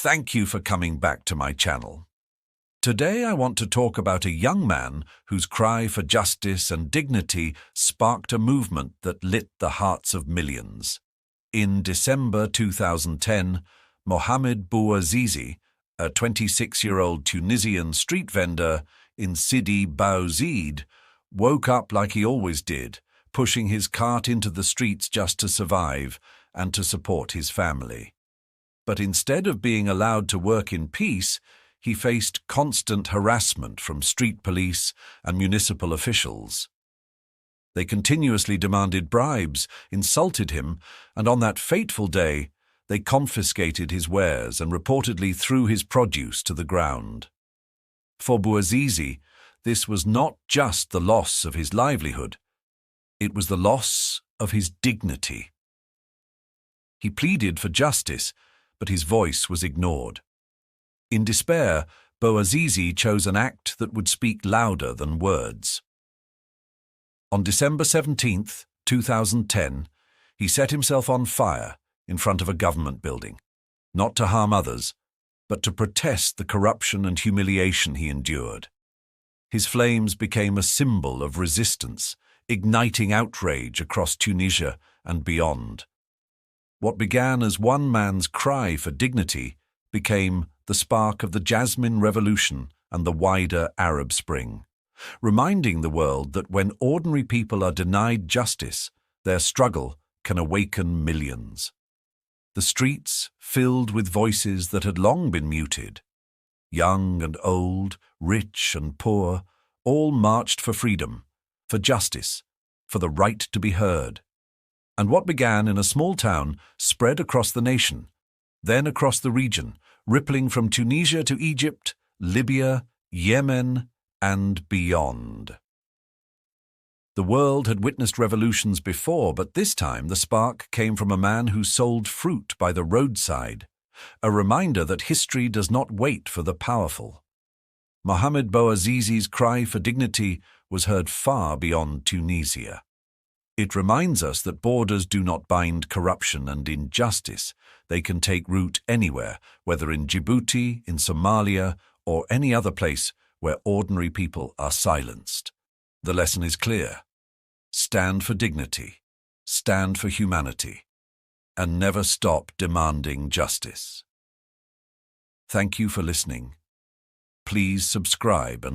Thank you for coming back to my channel. Today I want to talk about a young man whose cry for justice and dignity sparked a movement that lit the hearts of millions. In December 2010, Mohamed Bouazizi, a 26-year-old Tunisian street vendor in Sidi Bouzid, woke up like he always did, pushing his cart into the streets just to survive and to support his family. But instead of being allowed to work in peace, he faced constant harassment from street police and municipal officials. They continuously demanded bribes, insulted him, and on that fateful day, they confiscated his wares and reportedly threw his produce to the ground. For Bouazizi, this was not just the loss of his livelihood, it was the loss of his dignity. He pleaded for justice, but his voice was ignored. In despair, Bouazizi chose an act that would speak louder than words. On December 17, 2010, he set himself on fire in front of a government building, not to harm others, but to protest the corruption and humiliation he endured. His flames became a symbol of resistance, igniting outrage across Tunisia and beyond. What began as one man's cry for dignity became the spark of the Jasmine Revolution and the wider Arab Spring, reminding the world that when ordinary people are denied justice, their struggle can awaken millions. The streets filled with voices that had long been muted. Young and old, rich and poor, all marched for freedom, for justice, for the right to be heard. And what began in a small town spread across the nation, then across the region, rippling from Tunisia to Egypt, Libya, Yemen, and beyond. The world had witnessed revolutions before, but this time the spark came from a man who sold fruit by the roadside, a reminder that history does not wait for the powerful. Mohamed Bouazizi's cry for dignity was heard far beyond Tunisia. It reminds us that borders do not bind corruption and injustice. They can take root anywhere, whether in Djibouti, in Somalia, or any other place where ordinary people are silenced. The lesson is clear. Stand for dignity, stand for humanity, and never stop demanding justice. Thank you for listening. Please subscribe and